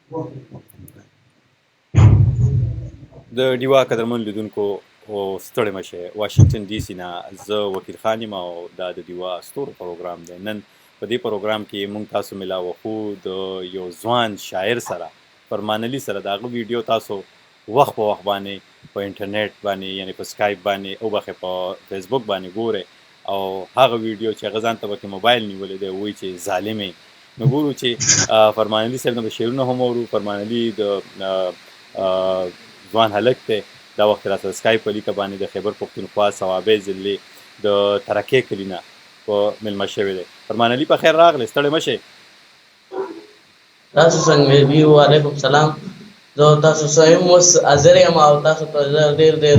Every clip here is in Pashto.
د ډیوا قدرمن لیدونکو او ستړي مشه واشنگټن ډي سي نه زه وکیل خان یم او دا د ډیوا ستورو پروګرام دی. نن په دې پروګرام کې مونږ تاسو ملاوه خو د یو ځوان شاعر سره فرمان علي سره د هغه ویډیو تاسو وخت په وخت باندې په انټرنیټ باندې یعنی په سکایپ باندې او بخې په فیسبوک باندې ګوره او هغه ویډیو چې غزان ته په موبایل نیولې دی وایي چې ظالمې نو ګورو چې فرمان علي سره د شعرونه هم اورو. فرمان علي د ځوان هلک دی دا وخت را سره سکایپ په لیکه باندې د خیبر پښتونخوا صوابۍ ضلعې د ترکې کلي نه په میلمه شوی دی. فرمان علي په خیر راغلی، ستړی مه شئ. تاسو څنګه یې؟ وعلیکم سلام. زه تاسو سره هم اوس حاضر یم او تاسو ته ډېر ډېر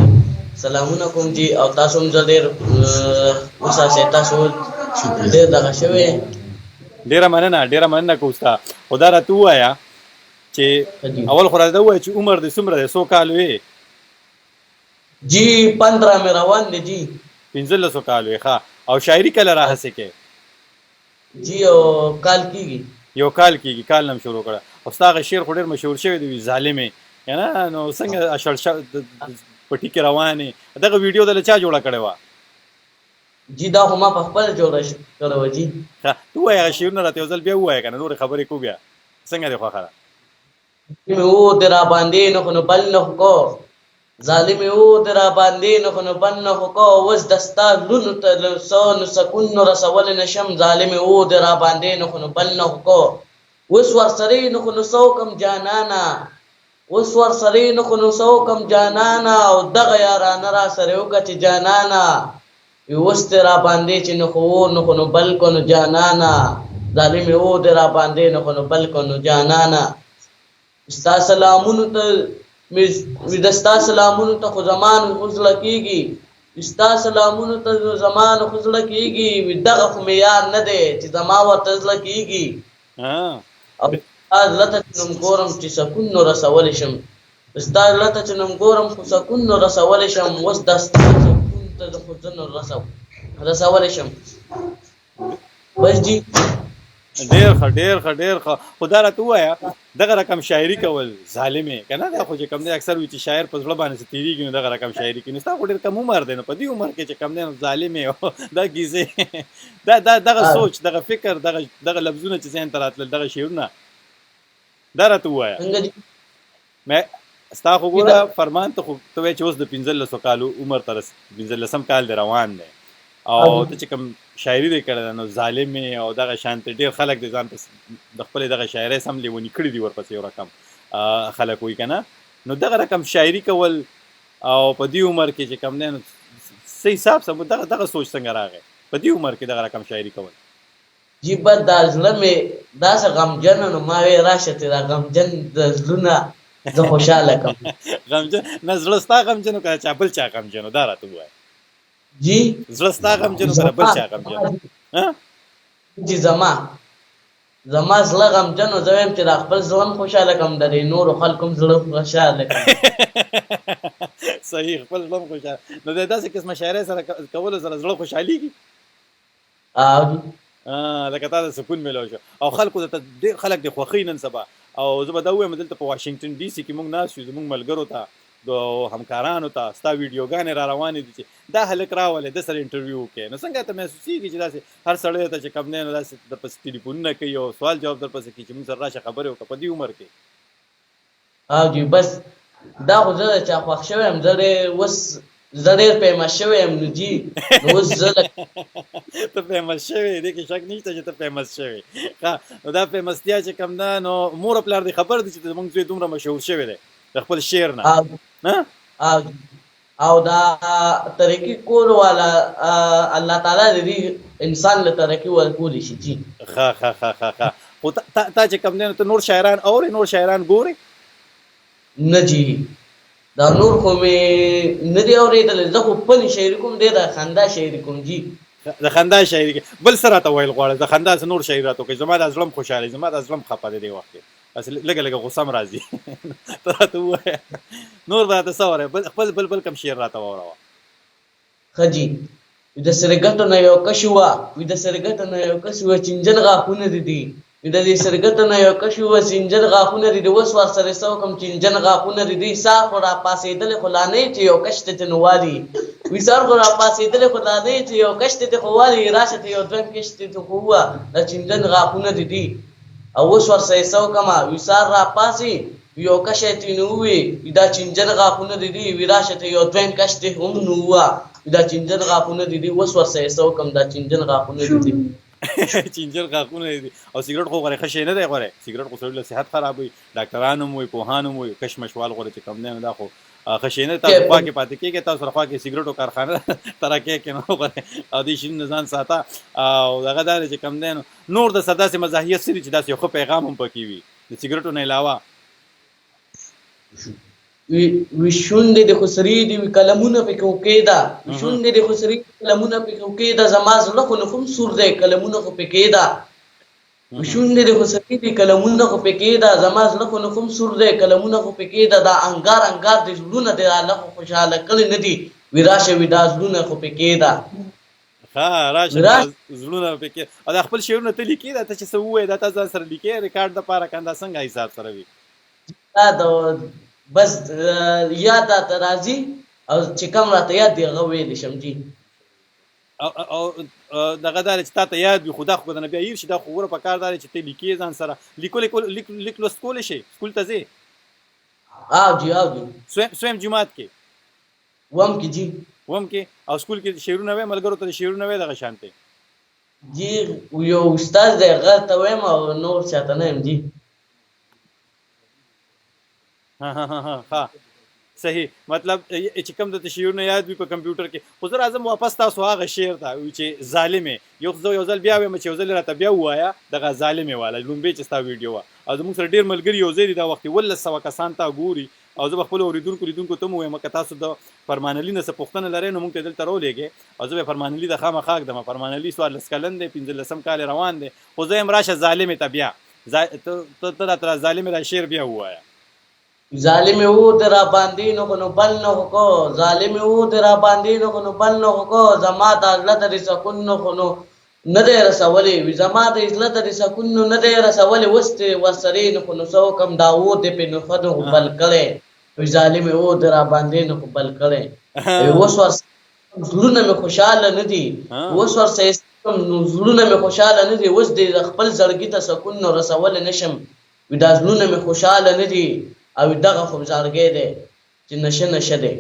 سلامونه کوم جي او تاسو هم زه ډېر اوساسئ، تاسو ډېر دغه شوی. ډېره مننه کوم ستا. خو دا راته ووایه چې اول خو راته ووایه چې عمر دې څومره دی، څو کال وې؟ جی 15 مې روان دی جی. 15 کال وې. ښه، او شاعري کله راهسې کې؟ جی یو کال کېږي. کال نه م شروع کړه. او ستا هغه شعر خو ډېر مشهور شوی دی ظالمې، که نه؟ نو څنګه په ټیکې روانې دغه ویډیو دله چا جوړه کړې وه؟ جی دا خو ما په خپله جوړه کړې وه جی. ښه، ته ووایه هغه شعرونه راته یو ځل بیا ووایه که نه، نورې خبرې کو بیا. څنګه دې خوښه ده؟ ظالمې و دې راباندې نه خو نو بل نه خو کو، ظالمې و دې راباندې نه خو نو بل نه خو کو، اوس د ستا لونو ته نو سکون نو رسولی نه شم، ظالمې و دې راباندې نه خو نو بل نه خو کو، اوس ورسرې نه خو نو څه وکړم جانانه، اوس ورسرې نه خو نو څه وکړم جانانه، او دغه یارانه را سره وکړه چې جانانه، اوس دې راباندې چې نه خو و نه خو نو بل کو نو جانانه، ظالمې و دې راباندې نه خو نو بل کو نو جانانه. ستا سلامونو ته د ستا سلامونو ته خو زمان خو زړه کېږي، ستا سلامونو ته زمان خو زړه کېږي، دغه خو مې یار نه دی چې زما ورته زړه کېږي، او ستا زړه ته چې نوم ګورم چې سکون نو رسولی شم، ستا زړه ته چې نوم ګورم خو سکون نو رسولی شم، اوس دا ستا سکون ته خو زه نو رسولی شم. بس جي ډېر ښه. خو دا راته ووایه دغه رقم شاعري کول ظالمې که نه؟ دا خو چې کم دی اکثر وي چې شاعر په زړه باندې څه تېرېږي نو دغه رقم شاعري کوي. نو ستا خو ډېر کم عمر دی، نو په دې عمر کې چې کم دی نو ظالمې دا کیسې دغه سوچ، دغه فکر، دغه لفظونه چې ذهن ته راتلل، دغه شعرونه دا راته ووایه. ستا خو ګوره فرمان ته خو ته وایې چې اوس د 15 کالو عمر ته 15 کال دی روان دی، او ته چې کوم شاعري دی کړې ده نو ظالمې او دغه شانتې ډېر خلک د ځان د خپلې دغه شاعرۍ سم لیوني کړي دي ورپسې یو رقم خلک وایي که نه؟ نو دغه رقم شاعري کول او په دې عمر کې چې کوم دی نو څه حساب سم دغه سوچ څنګه راغی په دې عمر کې دغه رقم شاعري کول؟ جی بد دا زړه مې داسې غمجن نو ما وی راشه ته دا غمجن د زړونه زه خوشحاله کړم. غمجن نه زړه ستا غمجن او که چا بل چا غمجن دا راته ووایه. جی زړه ستا غمجن او که بل چا غمجن؟ جی زما زړه غمجن او زه وایم چې د خپل زړه هم خوشحاله کړم، د دې نورو خلکو هم زړه خوشحاله کړم. صحیح، خپل زړه هم خوشحاله. نو د داسې قسمه شاعرۍ سره کولو سره زړه خوشحالېږي؟ لکه تا ته سکون میلاو شو او خلکو ته ډېر خلک د خوښۍ نن سبا. او زه به دا ووایم دلته په واشنګټن ډي سي کې موږ ناست یو، زموږ ملګرو ته د همکارانو ته ستا ویډیوګانې را روانې دي چې دا هلک راولې ده سره انټرویو وکړې، نو څنګه ته محسوسېږي چې داسې هر سړی ته چې کوم دی نو داسې درپسې ټلیفونونه کوي او سوال جواب درپسې کوي چې موږ سره راشه خبرې وکړه په دې عمر کې؟ جی بس دا خو زه چا خوښ شوی یم، زه ډېر فیمس شوی یم نو جي نو اوس زه ته فیمس شوی دې کې شک نشته چې ته فیمس شوی. ښه، نو دا فیمستیا چې کوم ده نو مور او پلار دې خبر دي چې زموږ زوی دومره مشهور شوی دی د خپل شعر نه؟ او دا ترقي کول والا الله تعالی دې انسان له ترقي ورکولی شي جي. ښه. خو تا چې کوم دی نو ته نور شاعران اورې، نور شاعران ګورې؟ نه جي دا نور خو مې نه دی اورېدلی، زه خو خپلې شاعري کوم دی د خندا شاعري کوم جي. د خندا شاعري کې بل څه راته ویل غواړې؟ د خندا څه نور شاعري راته وکړې؟ زما دا زړه م خوشحاله، زما دا زړه م خفه دی دې وخت کې، بس لږه غوسه م راځي. ته راته ووایه نور به راته څه واورې؟ بل کوم شعر راته واوروه. ښه جي د سره ګټو نه یو کش وه، د سره ګټو نه یو کش وه چې نجن غاښونه دې دي، د دې سرګته نه یو کشو و سنجن غاخونه دي وس ور سره سو کوم چنجن غاخونه دي سار خو را پاسېدل خلانه چې یو کشته تنوالي وی سار خو را پاسېدل خلانه چې یو کشته ته خوالي راشه یو دویم کشته ته هوا د چنجن غاخونه دي او وس ور سره سو کما وی سار را پاسې یو کشته تنوي دا چنجن غاخونه دي وی راشه یو دویم کشته هم نو وا دا چنجن غاخونه دي وس ور سره سو کم دا چنجن غاخونه دي چینجر غاښونه دي او سیګریټ خو غره خشه نه دی غره سیګریټ خو سړي له صحت خرابوي ډاکټرانو مو پوهانو مو کشمشوال غره چې کم نه دا خو خشه نه تاسو خوا کې پاتې کېږي تاسو خوا کې سیګریټو کارخانه ترکه کې نو غره او دې شین نزان ساته او دغه دار چې کم نه نور د سداسه مزاحیت سری چې داسې خو پیغام هم پکې وي د سیګریټو نه علاوه وی شونډې د خسري دي کلمونه پکې وکېدا شونډې د خسري کلمونه پکې وکېدا زما زړه خو نفهم سور دی کلمونه خو پکې دا شونډې د خسري دي کلمونه خو پکې دا زما زړه خو نفهم سور دی کلمونه خو پکې دا انګار انګار د زړونه د الله خوشاله کړي نه دي وراشه ودا زړونه خو پکې دا ها راشه زړونه پکې دا خپل شعرونه ته لیکي دا ته چې سوې دا تاسو سره لیکي ریکارډ د پاره کنده څنګه حساب سره وي دا بس یاد ته راځي او چې کوم راته یاد دی هغه ویل شم جی او دغه دار چې تاسو یاد وي خدا خو د نبی ایر شي دا خو ور په کار دار چې ته لیکي ځان سره لیکل سکول شي سکول ته ځي او جی سویم جماعت کې وم کې او سکول کې شعرونه وې ملګرو ته شعرونه وې دغه شانته جی یو استاد دی هغه ته وایم او نور چاته نه يم جی ها صحیح مطلب چې کوم د شعرونه یاد وي په کمپیوټر کې خو زه راځم واپس تاسو هغه شعر ته چې ظالمې یو ځل بیا وایم چې یو ځل راته بیا وایا دغه ظالمې والا لومبي چې ستا ویډیو او زموږ سره ډیر ملګري یو ځای دا وخت 100 کسان ته ګوري او زه خپل اوریدونکو ته مو وایم که تاسو د فرمان علي نه څه پوښتنه لرئ نو موږ ته دلته راولېږئ او زه به فرمان علي د خامخا ږدم فرمان علي 14 کلن دی 15 کال روان دی خو زه یم راشه ظالمې ته بیا ته راته ظالمې را شعر بیا ووایه ظالم و درا باندې نو بل نه کو ظالم و درا باندې نو بل نه کو زما د الله د سکون نو نه دی رسولې وي زما د عزت د سکون نه دی رسولې وسته وسرین نو سو کم داوود په نو خدو بل کړي وي ظالم و درا باندې نو بل کړي اوس ور زړونه مې خوشاله نه دي اوس ور سې زړونه مې خوشاله نه دي اوس د خپل زړګي ته سکون نو رسول نشم وي دا زړونه مې خوشاله نه دي او دغه خو زړګې ده چې نشه ده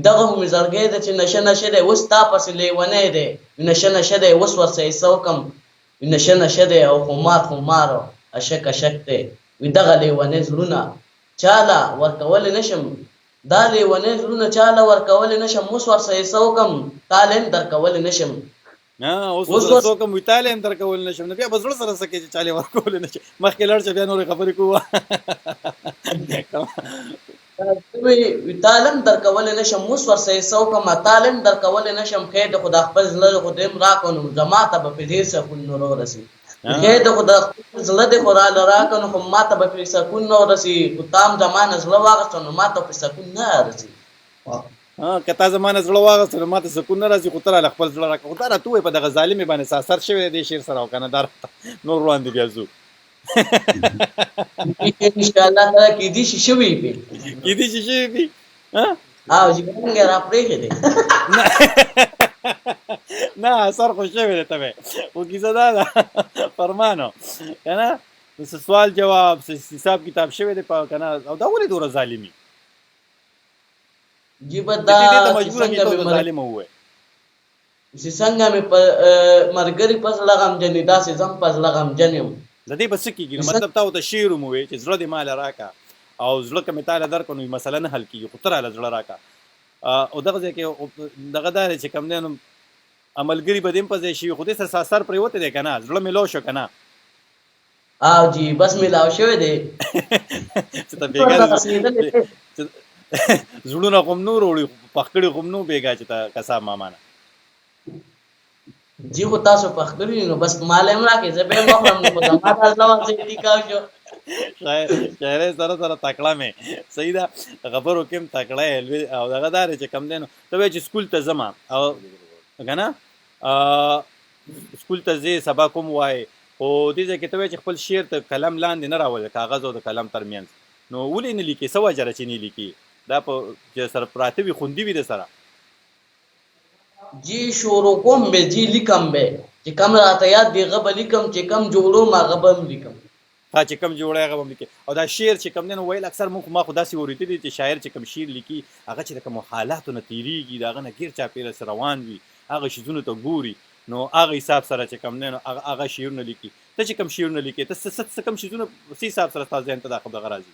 دغه هم زړګې ده چې نشه ده وس تا پس لیونه ده نشه ده وس ورسې سوکم نشه ده او خمار اشک ده دغه لیونه زړونه چاله ورکول نشم دا لیونه زړونه چاله ورکول نشم وس ورسې سوکم تعلیم درکول نشم اوس څوک مو تعلیم درکول نشم نو بیا بزړه سره سکه چې چالي ورکول نشي مخکې لړ چې بیا نور خبرې کوه تعلیم درکول نشم اوس ورسې څوک ما تعلیم درکول نشم خیر د خدا خپل زړه خدیم راکونو جماعت به په دې سکون نور رسي خیر د خدا خپل زړه د قران راکونو هم ماته به په سکون نور رسي تام زمانه زړه واغستنو ماته په سکون نه رسي کته زمانه زړه واغستنو ماته سکون نه راځي خو تر خپل زړه راکو خو تر ته په دغه ظالمې باندې ساسر شوی دی شیر سره وکنه دار نور وړاندې بیا زو ان شاء الله تعالی کې دي شوی ها او څنګه را پرېږه دي نه سر خو شوی دی ته او کیسه دا فرمانو کنه سوال جواب حساب کتاب شوی دی په کنه او دا ولې دوره ظالمي جیبدا ظالم وې څنګه مې مرګري پس لغم جنې داسې زم پس لغم جنم د دې بس کېږي مطلب تاسو ته شعر مو وې چې زړه دې مال راکا او زړه کې متاله درکو نو مثلا نه حل کیږي خطر له زړه راکا او دغه ځکه دغه دار چې کم نه عملګری بدیم په ځای شي خو دې سره اثر پر وته دی کنه زړه ملو شو کنه او جی بس ملاو شوی دی چې ته بیګا زړونه کوم نور وړي پخکړي کوم نو بیګا چې تا کسا مامانه جی خو تاسو پخکړي نو بس مالم راکې زه به مخرم نو په ما تاسو ته دې کا شو شاعر سره تکړه مې صحیح دا خبرو کوم تکړه او دغه دار چې کم دینو ته چې سکول ته زما او کنه سکول ته زی سبا کوم وای خو دې ځای کې ته وایې چې خپل شعر ته قلم لاندې نه راولې، کاغذ او د قلم ترمنځ، نو ولې نه لیکې؟ څه وجه ده چې نه لیکې؟ دا په چې سره پراته وي، خوندي وي د سره. جی شروع کوم به جی لیکم به چې کم راته یاد دی هغه به لیکم، چې کم جوړوم هغه به هم لیکم. ها چې کم جوړی هغه به هم لیکې. او دا شعر چې کم دی نو ویل اکثر ما خو داسې اورېدلي چې شاعر چې کم شعر لیکي هغه چې د کومو حالاتو نه تېرېږي، د هغه نه ګیر چاپېره روان وي، هغه شیزونو ته ګوري، نو هغه حساب سره چې کم دی نو هغه شعرونه لیکي. ته چې کم شعرونه لیکې ته څه کم شیزونه څه حساب سره ستا ذهن ته دا دغه راځي؟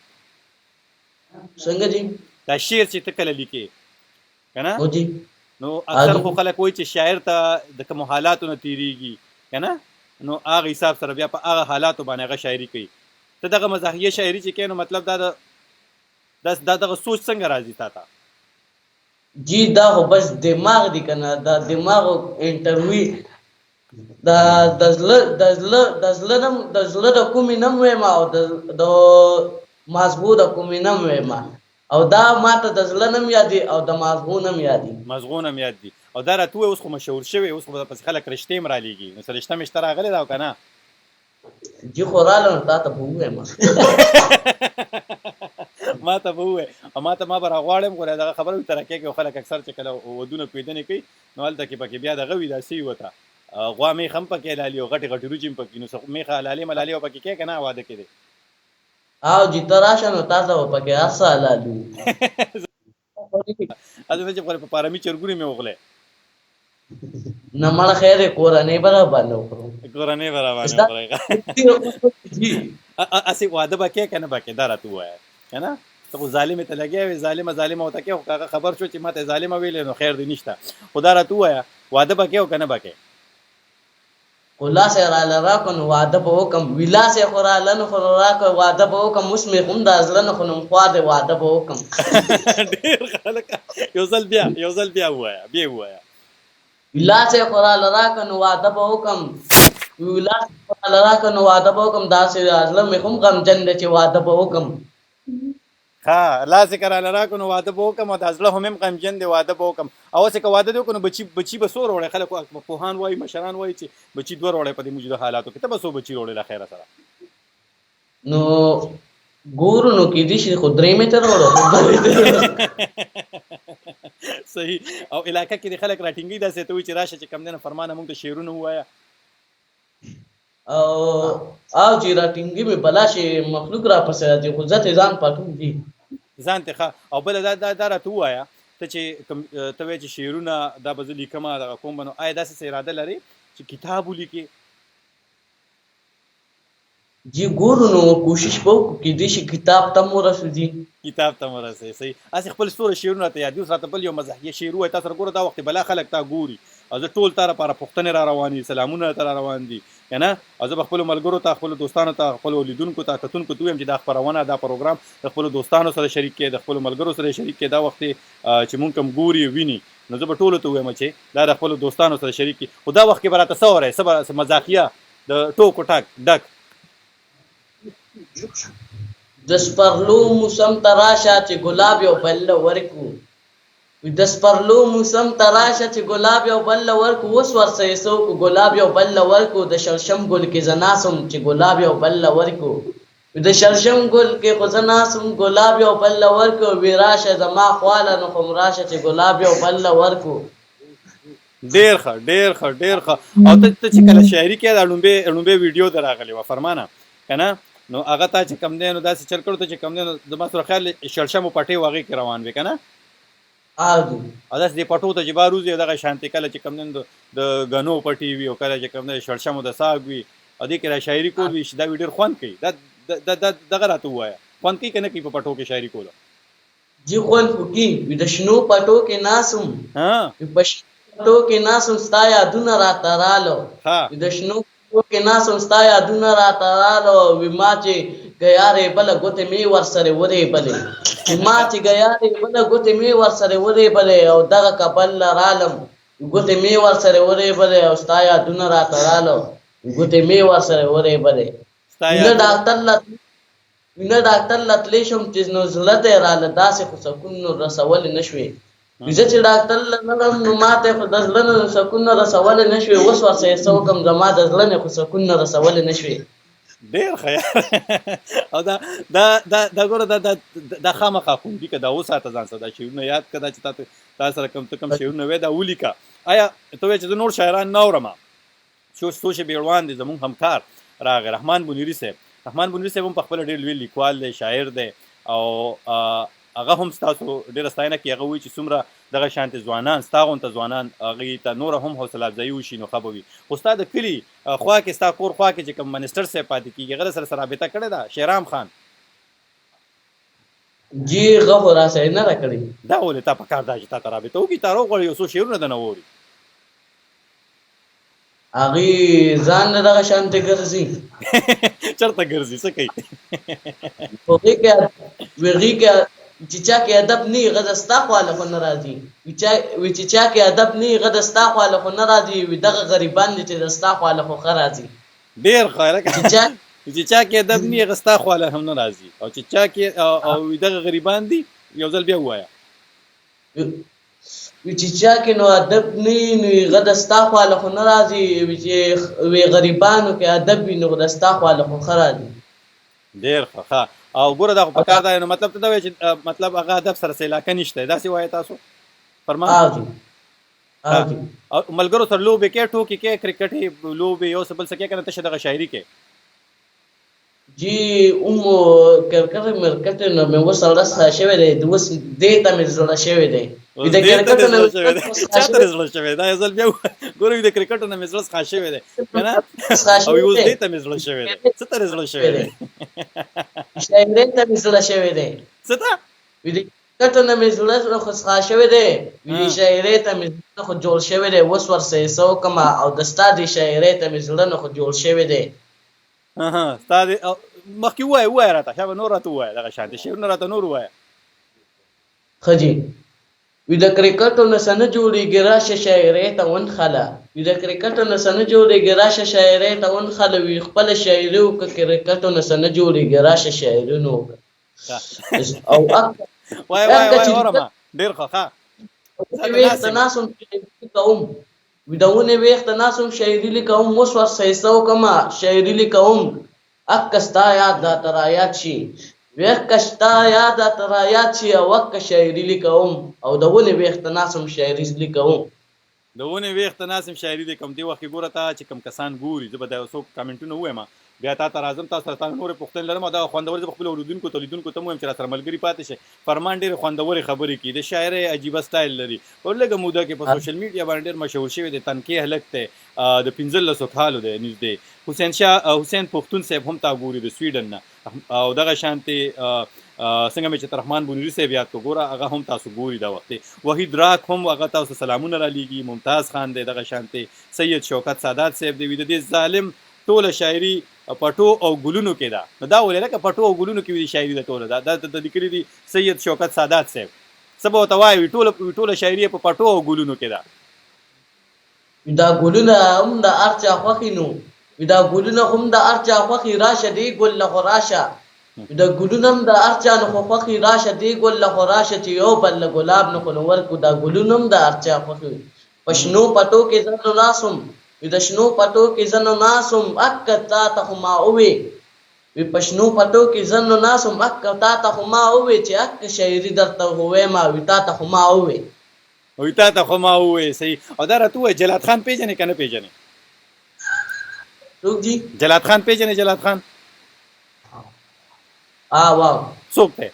څنګه جی؟ دا شعر چې ته کله لیکې که نه، هو جی، نو اکثر خو خلک وایي چې شاعر ته د کومو حالاتو نه تېرېږي که نه، نو هغه حساب سره بیا په هغه حالاتو باندې هغه شاعري کوي. ته دغه مزاحیه شاعري چې کوې نو مطلب دا دغه سوچ څنګه راځي تا ته؟ جی دا خو بس دماغ دی که نه، دا دماغ انټرویو د زړه د کومې نه م ویم او د مازغو د کومې نه م ویم، او دا ماته د زړه نه م یادي او د مازغو نه م یادي. مازغو نه م یاد دي. او دا راته ووایه اوس خو مشهور شوی، اوس خو پسې خلک رشتې م رالیږي، نو څه رشته مشته راغلې ده او که نه؟ جی خو راله نو تا ته به ووایم. ما ته به ووایې او ما ته ما به راغواړم، خو دغه خبره وي ترکیه کې خلک اکثر چې کله ودونه کویدنې کوي نو هلته کې پکې بیا دغه وي دا څه وي ورته غوا میخ هم پکې حلالي او غټې غټې روجې هم پکې، نو میخه حلالي ملالي به پکې کوې که نه واده کې دی؟ او جی ته راشه نو تا ته به پکې هر څه حلالي وي. هلته چې په پارامي چرګونې مې وغلی نه مړه خیر دی، کورنۍ به راباندې وکړو. کورنۍ به راباندې وکړئ. هسې واده به کوې که نه به کوې؟ دا راته ووایه که نه. ته خو ظالمې ته لګیا وې، ظالمه ورته کوې، خو هغه خبر شو چې ما ته ظالمه ویلې نو خیر دی نشته. خو دا راته ووایه واده به کوې او که نه به کوې؟ خو لاس یې راله راکړو نو واده به وکړم، وي لاس یې خو راله نو خو راکړو واده به وکړم، اوس مې هم دا زړه نه خو نوم خوا دی واده به وکړم. ډېر خلک یو ځل بیا ووایه، بیا ووایه. وي لاس یې خو راله راکړو نو واده به وکړم، وي لاس یې خو راله راکړو نو واده به وکړم، داسې زړه مې هم غمجن دی چې واده به وکړم. ها لاس یې که راله راکړو نو واده به وکړم، او دا زړه هم غمجن دی واده به وکړم. او هسې که واده دې وکړو نو بچي به څو راوړی؟ خلک پوهان وایي، مشران وایي چې بچي 2 راوړی په دې موجوده حالاتو کې. ته به څو بچي راوړې له خیره سره؟ نو ګورو نو کېدای شي خو 3 مې ته راوړو. صحیح. او علاقه کې د خلک راټینګي داسې ته وایي چې راشه چې کم دی نه فرمانه موږ ته شعرونه ووایه. او چې راټینګي مې بلا شي مخلوق را پسې راځي، خو زه ترې ځان پټوم دي ځان ته ښه. او بله دا راته ووایه ته چې ته وایې چې شعرونه دا به زه لیکم دغه کوم به، نو آیا داسې څه اراده لرې چې کتاب ولیکې؟ جی ګورو نو کوشش به وکړو کېدای شي کتاب ته م ورسېږي. کتاب ته ورسې. صحیح. هسې خپل ستوره شعرونه راته یاد دي. اوس راته بل یو مزاحیه شعر ووایه تا سره. ګوره دا وخت بلا خلک تا ګوري او زه ټول تا لپاره پوښتنې را روان دي، سلامونه راته را روان دي که نه. او زه به خپلو ملګرو ته، خپلو دوستانو ته، خپلو لیدونکو ته، کتونکو ته ووایم چې دا خپرونه، دا پروګرام د خپلو دوستانو سره شریک کړئ، د خپلو ملګرو سره شریک کړئ. دا وخت چې مونږ کوم ګوري ویني نو زه به ټولو ته ووایم چې دا د خپلو دوستانو سره شریک کړي. خو دا وخت کې به راته څه وایې؟ څه مزاحیه د ټوکو ټک ډک؟ د سپرلو موسم ته راشه چې ګلاب یو بل له ورکو، د سپرلو موسم ته راشه چې ګلاب یو بل له ورکو، اوس ورسه یې څه وکړو ګلاب یو بل له ورکو، د شړشم ګل کې زه ناسم چې ګلاب یو بل له ورکو، د شړشم ګل کې خو زه ناسم ګلاب یو بل له ورکو، وی راشه زما خواله نو خو م راشه چې ګلاب یو بل له ورکو. ډېر ښه، ډېر ښه، ډېر ښه. او ته چې کله شاعري کوې دا لومبۍ ویډیو ته راغلې وه فرمانه که نه، نو هغه تا چې کم دی نو داسې چل کړو ته چې کم دی نو زما سره خیال شړشم و پټۍ و هغې کې روان وې که نه. او داسې دې پټو ته چې بار وځي دغه شانتې کله چې کم دی د ګنو پټې وي او کله چې کم دی شړشمو د ساګ وي او دې کې را شاعري کول وي چې دا وي ډېر خوند کوي. دغه راته ووایه خوند کوي که نه کوي په پټو کې شاعري کوله؟ جی خوند خو کوي. د شنو پټو کې ناسم، په شنو پټو کې ناسم ستا یادونه راته رالو، د شنو کې ناسم ستا یادونه راته رالو، وي ما چې ګیارې بله ګوتې مې ورسره ورېبلې، ما چې ګیارې بله ګوتې مې ورسره ورېبلې، او دغه کبل له رالم ګوتې مې ورسره ورېبلې، او ستا یادونه راته رالو ګوتې مې ورسره ورېبلې. نه ډاکټر له تللی شم چې نو زړه ته یې راله داسې خو سکون نو رسولی نه شوې، زه چې ډاکټر لرم نو ماته خو د زړه نه سکون نه رسولی نه شوې، اوس ورسه یې څه وکړم، زما د زړه نه خو سکون نه رسولی نه شوې. ډېر ښه یار. او دا ګوره دا خامخا خوندي که دا وساته ځان سره، دا شعرونه یاد کړه، دا چې تا سره کوم شعرونه وی دا ولیکه. آیا ته وایې چې زه نور شاعران نه اورم؟ څو شی بیړوان دي زمونږ همکار راغی رحمان بونیري صاحب. رحمان بونیري صاحب هم په خپله ډېر لوی لیکوال دی، شاعر دی، او هغه هم ستاسو ډېره ستاینه کوي. هغه وایي چې څومره دغه شانتې ځوانان ستا غونته ځوانان هغې ته نوره هم حوصله افزایي وشي نو ښه به وي. خو ستا د کلي خوا کې ستا کور خوا کې چې کوم منسټر صاحب پاتې کېږي هغه سره رابطه کړې ده شیرام خان؟ جی هغه خو راسره نه ده کړې. دا ولې تا په کار ده چې تا ته رابطه وکړي، تا راوغواړي یو څو شعرونه دنه واوري. هغې ځان نه دغه شانتې ګرځي. چېرته ګرځي څه کوي؟ هغې کې چې چا کې ادب نه وي هغه د ستا خواله خو نه راځي، وي چې چا کې ادب نه وي هغه د ستا خواله خو نه راځي، وي دغه غریبان دي چې د ستا خواله خو ښه راځي. ډېر ښه لکه چې چا کې ادب نه وي هغه ستا خواله هم نه راځي، او چې چا کې او وي دغه غریبان دي. یو ځل بیا ووایه. وي چې چا کې نو ادب نه وي نو هغه د ستا خواله خو نه راځي، وي چې وي غریبانو کې ادب وي نو د ستا خواله خو ښه راځي. ډېر ښه. او ګوره دا خو په کار دی نو مطلب ته دا وایي چې مطلب هغه ادب سره څه علاقه نشته، داسې وایې تاسو فرمان؟ او ملګرو سره لوبې کوې، ټوکې کوې، کرکټ لوبې یو څه بل څه کوې که نه تشه دغه شاعري کوې؟ جی کرکټ مرکه نو مې اوس اړس شوی دی، اوس دې ته مې زړه شوی دی. د کرکټ نه چاته زړه شوی دا یو ځل بیا ګوره د کرکټ نه مې زړه څخه شوی دی که نه، او اوس دې ته مې زړه شوی دی. څه ته زړه شوی دی؟ شاعرۍ ته مې زړه شوی دی. څه ته؟ کرکټ نه مې زړه خو څخه شوی دی، شاعرۍ ته مې زړه خو جوړ شوی دی، اوس ورسه یې څه وکړم، او د ستا دې شاعرۍ ته مې زړه نه خو جوړ شوی دی. ستا دې مخکې ووایه راته، شابه نور راته ووایه دغه شانتې شعرونه راته نور ووایه. ښه جي. وي د کرکټو نه څه نه جوړېږي راشه شاعرۍ ته ونښله، وي د کرکټو نه څه نه جوړېږي راشه شاعرۍ ته ونښله، وي خپله شاعري وکړه کرکټو نه څه نه جوړېږي راشه شاعرونه وکړه. او وایه اورمه ډېر ښه. ویښته ناست وم شاعري کوم، وي د ونې ویښته ناست وم شاعري لیکوم، اوس ورسه یې څه وکړمه شاعري لیکوم. اکه ستا یاد راته رایاد شي، ویښه ستا یاد راته رایاد شي، او اکه شاعري لیکوم، او د ونې ویښته ناست وم شاعري لیکوم. د ونې ویښته ناست یم شاعري لیکم. دې وخت کې ګوره تا چې کوم کسان ګوري، زه به دا یو څو کمنټونه ووایم بیا تا ته راځم، تاسو سره تا نورې پوښتنې لرم، او دغه خوندورې زه به خپلو اورېدونکو تولیدونکو ته هم ووایم چې را سره ملګري پاتې شي. فرمان ډېرې خوندورې خبرې کوي، د شاعرۍ عجیبه سټایل لري، په لږه موده کې په سوشل میډیا باندې ډېر مشهور شوی دی، تنکي هلک دی، د 15 کالو دی نږدې. حسین پښتون صاحب هم تا ګوري د سویډن نه، او دغه شانتې څنګه مې چې رحمان بونیري صاحب یاد کړو ګوره هغه هم تاسو ګوري دا وخت. وحید راک هم هغه تاسو سلامونه رالیږي، ممتاز خان دی، دغه شانتې سید شوکت سادات صاحب دی. د دې ظالم ټوله شاعري پټو او ګلونو کې ده، نو دا ولې لکه پټو او ګلونو کې وي شاعري ده ټوله، دا لیکلي دي سید شوکت سادات صاحب. څه به ورته وایي ټوله شاعري په پټو او ګلونو کې ده. دا ګلونه هم د هر چا خوښې نو، دا ګلونه هم د هر چا خوښې راشه دې ګل له خو راشه، دا ګلونه هم د هر چا نه خو خوښې راشه دې ګل له خو راشه، چې یو بل له ګلاب نه خو نو ورکو، دا ګلونه هم د هر چا خوښې. په شنو پټو کې زه نو ناسم، د شنو پټو کې زه نو ناسم، اکه تا ته خو ما ووې، په شنو پټو کې زه نو ناسم، اکه تا ته خو ما ووې، چې اکه شاعري درته ووایم، وي تا ته خو ما ووې. وي تا ته خو ما ووې. صحیح. او دا راته ووایه جلات خان پېژنې که نه پېژنې؟ څوک جي؟ جلات خان پېژنې؟ جلات خان واو څوک دی؟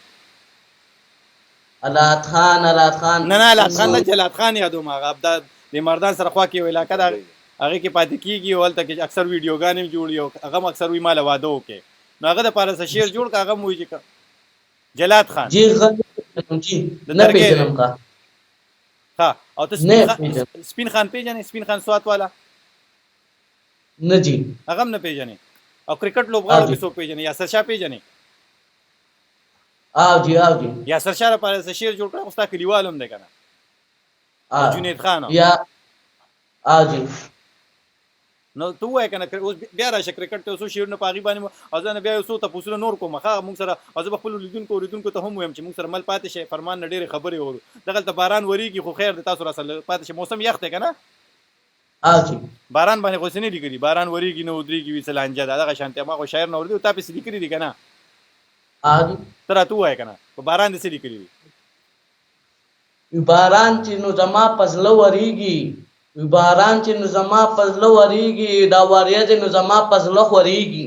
الات خان. نه الات خان نه، جلات خان یادوم. هغه د مردان سره خوا کې یو علاقه ده، هغې کې پاتې کېږي، او هلته کې اکثر ویډیوګانې هم جوړي، او هغه هم اکثر وایي ما له واده وکړې، نو هغه دپاره څه شعر جوړ کړه، هغه هم وایي چې جلات خان. جی نه پېژنم کا. ها او ته سپین خان پېژنې؟ سپین خان سوات والا؟ نه جی هغه هم نه پېژنې. او کرکټ لوبغاړو کې څوک پېژنې؟ یاسر شاه پېژنې؟ جی یاسر شاه لپاره څه شعر جوړ کړه؟ خو ستا کلیوال هم دی که نه؟ جنید خان یا جی نو ته وای کنه اوس بیا راشه کرکټ ته اوس شیرونه پاغي باندې او ځنه بیا یو ته پوسونه نور کوم خا موږ سره از خپل لیدونکو ته هم وایم چې موږ سره مل پاتې شي فرمان نه ډېر خبرې ورو دغه ته باران وریږي خو خیر د تاسو را سره پاتې شي موسم یخ دی کنه اجي باران باندې خو سنې لیکلي باران وریږي نو دريږي وسلانجه دغه شانته ما خو شاعر نو ورته تاسو لیکلي دي کنه اجي تر ته وای کنه په باران دې څه لیکلي باران چې نو زما پزله وریږي باران چې نو زما پزله وریږي دا وریځ نو زما پزله خوريږي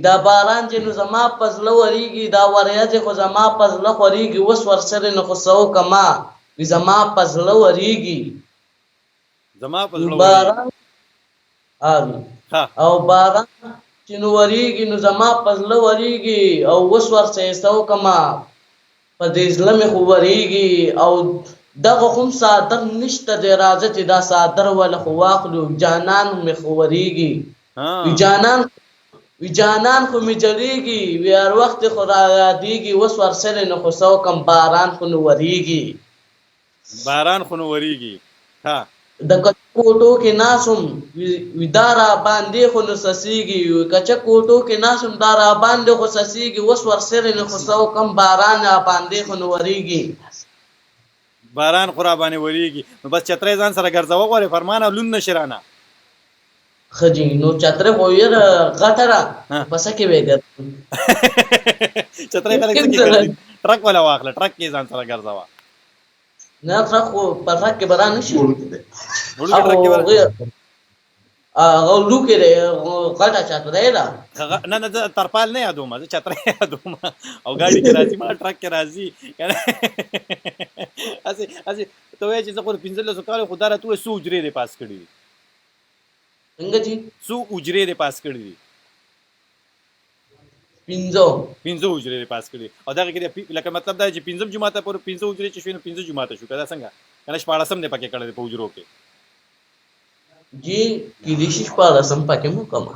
دا باران چې نو زما پزله وریږي دا وریځ خو زما پزله خوريږي وس ورسره نو خو کما زما پزله وریږي زما پزله باران او باران چې نو وریږي نو زما پزله وریږي او وس ورسره کما په دې ظلم خو وریږي او دغه هم صادر نشته د راځي دا صادر ول خو واخلو جانان مې خو وریږي وی جانان خو می جریږي وی هر وخت خو را یادېږي وس ورسره نو خو کم باران خو نو وریږي ها د کوټو کې ناسم ودارا باندې خو نو سسيږي کچ کوټو کې ناسم دارا باندې خو سسيږي وس ورسره نو خو کم باران باندې خو نو وریږي باران خو را باندې وریږي نو بس چترې ځان سره ګرځاو غوړې فرمان او لون نشرانه خجی نو چترې خو یې غټره پس کې وګر چترې خلک کې ټرک ولا واخله ټرک کې ځان سره ګرځاوه نه ټرک خو په ټرک کې برا نشي او لوکې غټه چترې ده نه ترپال نه یادوم زه چترې یادوم او گاډي کې راځي ما ټرک کې راځي اسی ته وایې چې زه خو 15 کال خو داره تو سو اجرې دې پاس کړی څنګه جی سو اجرې دې پاس کړی 15 اجرې دې پاس کړی او دا کې لکه مطلب دا چې 15 جمعه پر 15 اجرې چې شوی 15 جمعه شو کدا څنګه کنه 14 دې پکې کړل په اجرو کې جی کی دې 14 پکې مو کما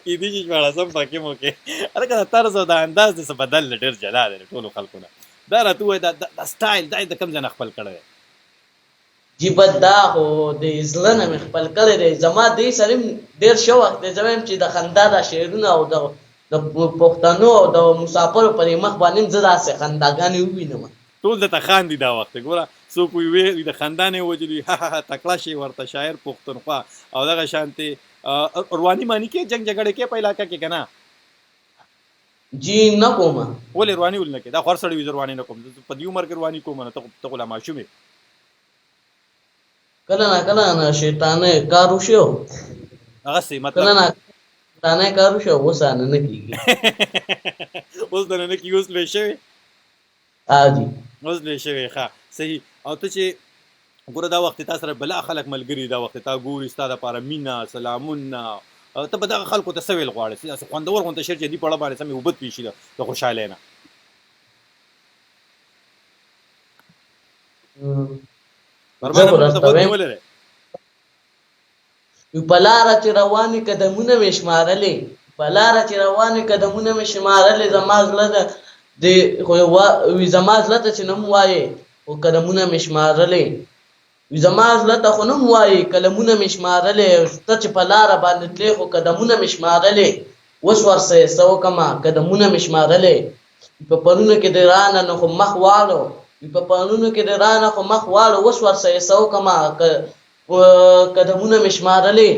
کی دې 14 پکې مو کې اره کله طرز او د انداز دې څه بدل ډېر جلا دی ټولو خلکونه دا راته وای دا سټایل دا د کم ځای خپل کړی جی بدا هو د ځلنه مې خپل کړی دی زما دې سره ډېر شو وخت زم چې د خندا د شعرونه او د پښتنو او د مسافر پر مخ باندې زدا سه خنداګانې وینم ټول د تخاندي دا وخت ګوره سو کوی وی د خندانې وجلی تکلا شي ورته شاعر پښتونخوا او دغه شانتي رواني معنی کې جنگ جګړه کې په علاقہ کې کنه جی نه کومه ولې رواني ول نه کې دا خور سړی وی رواني نه کوم په دې عمر کې رواني کوم نه ته غلام شومې کله نه شیطانه کارو شو هغه سي مطلب کله نه شیطانه کارو شو وسانه نه کیږي اوس نه کیږي اوس لې شوی اجي اوس لې شوی ښه صحیح او ته چې ګوره دا وخت تاسو سره بلا خلک ملګری دا وخت تا ګوري ستاره لپاره مینا سلامونه ته به دا خلکو ته سویل غواړي چې خوندور غونډه شر چې دی په اړه باندې سمې وبد پیشي د خوشاله نه فرمان ته په دې ولره یو بلاره چې رواني قدمونه مشمارلې بلاره چې رواني قدمونه مشمارلې زمازله د خو وی زمازله ته چې نوم وایي او قدمونه مشمارلې وی زمازله ته خو نوم وایي قلمونه مشمارلې ته چې بلاره باندې تلې خو قدمونه مشمارلې وس ورسه سو کما قدمونه مشمارلې په پرونه کې د رانه نو خو مخ والو په پانونو کې د رانه خو مخ والو وس ورسه سو کما قدمونه مشمارلې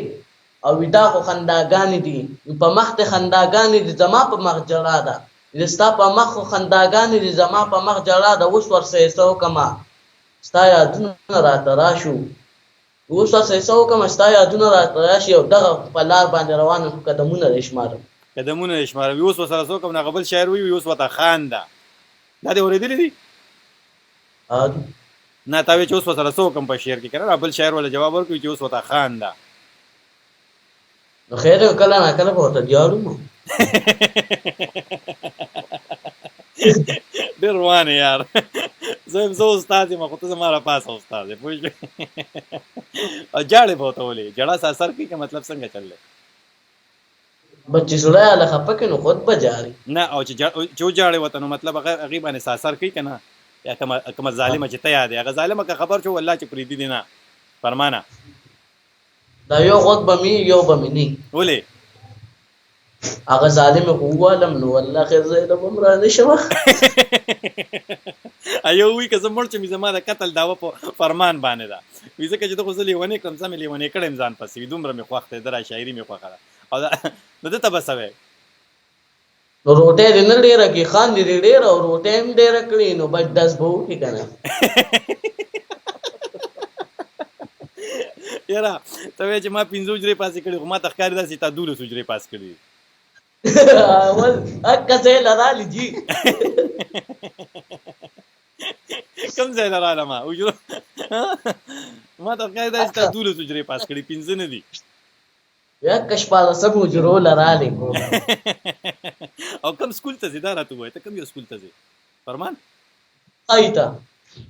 او دا خو خنداګانې دي په مخ ته خنداګانې دي زما په مخ جړا ده ستا په مخ خو خنداګانې دي زما په مخ جړا ده وس ورسه سو کما ستا یادونه راته راشو وس ورسه سو کما ستا یادونه راته راشي او دغه په لار باندې روانو قدمونه شمارم اوس وسره سو کوم نه قبل شاعر وي اوس وته خان ده دا دې اورېدلې دي نه تا وی چې اوس وسره سو کوم په شعر کې کړه بل شاعر ولا جواب ورکوي چې اوس وته خان ده نو خیر کله نه کله به ته دیارو مو ډېر روانه یار زه استاد ما خو ته زما را پاس استاد پوه شو او جاړې به ته ولې جړه اثر کوي که مطلب څنګه چللی بچی سړی هله خفه کړي نو خود به جاړي نه او چې وجاړې ورته نو مطلب هغې باندې اثر کوي که نه یا کومه ظالمه چې ته یادې هغه ظالمه که خبر شو والله چې پرېږدي دې نه فرمانه دا یو غوږ به مې یو به مې نه ولې هغه ظالم خو ووالم نو والله خیر زه له به م رانشم یو وی که زه مړ چې مې زما د قتل دعوه په فرمان باندې ده وي ځکه چې ته خو زه لیونی کړم ځه مې لیونی کړی یم ځان پسې وي دومره مې خوښ دی د را شاعري مې خوښه ده او د ده ته به څه وی نو روټۍ دې نه ډېره کړي خان دې ډېره او روټۍ هم ډېره کړي نو بس ډز به وکړي که نه یاره ته وایې چې ما 5 حجرې پاسې کړي خو ما ته ښکاري داسې تا 12 حجرې پاس کړي هکه ځای له رالي جي کوم ځای له راله ما حجرو ما ته ښکاري داسې تا 12 حجرې پاس کړي 15 نه دي هکه شپاړسم حجرو له رالې او کوم سکول ته ځې دا راته ووایه ته کوم یو سکول ته ځې فرمان های ته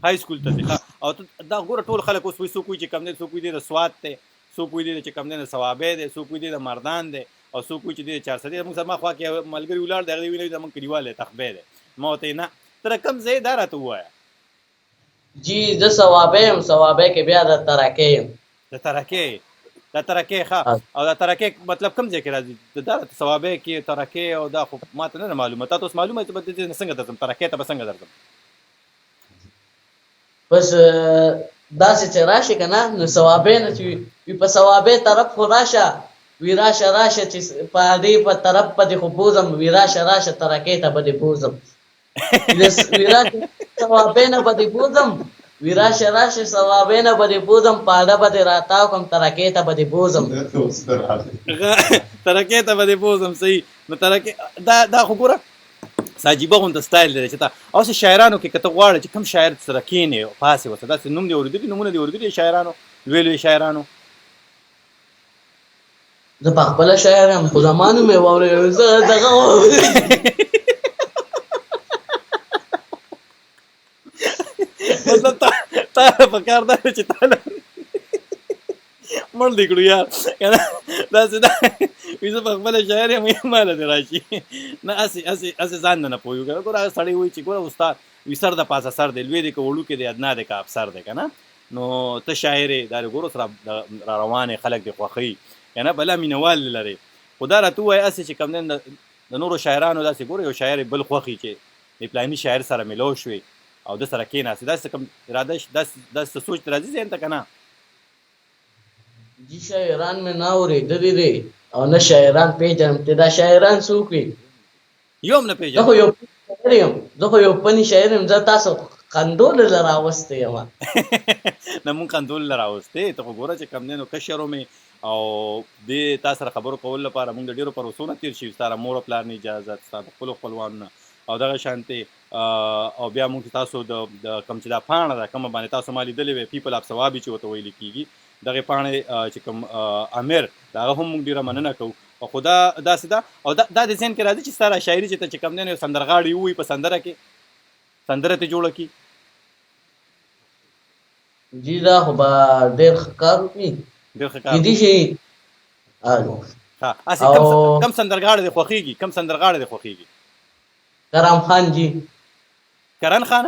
های سکول ته ځې او دا ګوره ټول خلک اوس وایي څوک وایي چې کوم دی څوک وایي دی د سوات دی څوک وایي دی چې کوم دی د ثوابۍ دی څوک وایي دی د مردان دی او څوک وایي چې دی د چارسدی دی. موږ سره ما خوا کې یو ملګري ولاړ دی هغه ویلي زموږ کلیوال دی تخبی دی ما ورته نه ته د کوم ځای دا راته ووایه جی زه ثوابۍ یم ثوابۍ کې بیا د ترکۍ یم د ترکۍ ښه او د ترکۍ مطلب کوم ځای کې راځي دا ثوابۍ کې ترکۍ او دا خو ما ته نه معلومه تا ته اوس معلومه چې به څنګه درځم ترکۍ ته به څنګه درځم بس داسې چې راشي که نه نو ثوابۍ نه چې وي په ثوابۍ طرف خو راشه وي راشه چې په دې په طرف په دې خو بوځم وي راشه ترکۍ ته به دې بوځم وي راشه ثوابۍ نه به دې بوځم وی راشه ثوابۍ نه به دې بوځم پاډه به دې راتاو کړم ترکۍ ته به دې بوځم ترکۍ ته به دې بوځم صحیح نو ترکۍ دا خو ګوره عجیبه غونته سټایل دی چې تا اوس شاعرانو کې که ته غواړې چې کوم شاعر سره کښېنې پاسې ورته داسې نوم دې اورېدلي نومونه دې اورېدلي شاعرانو لوی لوی شاعرانو زه په خپله شاعر یم خو زما نوم یې واورېد زه دغه مطلب تا په کار دا چې تا مړ دې کړو یار که نه داسې دا وي زه په خپله شاعر یم ماله دې راشي نه هسې ځان نه پوهېږو که نه ګوره هغه سړی وایي چې ګوره استاد وي سر د پاسه سر دی لوی دی که وړوکی دی ادنا دی که افسر دی که نه نو ته شاعر یې دا د ګورو سره را روان یې خلک دې خوښوي که نه بله مینهوال لرې خو دا راته ووایه هسې چې کوم دی د نورو شاعرانو داسې ګوره یو شاعر بل خوښي چې د فلاني شاعر سره میلاو شوې او د سره کېناستې داسې کوم اراده داسې سوچ ته راځي ذهن ته که نه جی شاعران مې نه اورېدلي دي او نه شاعران پېژنم چې دا شاعران څوک وي یو هم نه پېژنم زه خو یو فني شاعر یم زه تاسو خندولو له راوستی یم نه مونږ خندولو له راوستې ته خو ګوره چې کوم دی نو کشر مې او دې تا سره خبرو کولو لپاره مونږ د ډېرو پروسو نه تېر شوي ستا د مور او پلار نه اجازت ستا د خپلو خپلوانو نه او دغه شانتې او بیا مونږ تاسو د کوم چې دا پاڼه ده کومه باندې تاسو ما لیدلې وې پیپل اف ثوابي چې ورته ویل کېږي دغې پاڼې چې کوم امیر د هغه هم مونږ ډېره مننه کوو خو دا داسې ده او دا د ذهن کې راځي چې ستا را شاعري چې ته چې کوم دی نو یو سندرغاړی ووایي په سندره کې سندره ته جوړه کړي جی دا خو به ډېر ښه کار وکړي ډېر ښه کار کېدای شي هسې کم سندرغاړی دې خوښېږي کم سندرغاړی دې خوښېږي کرم خان جی کرن خان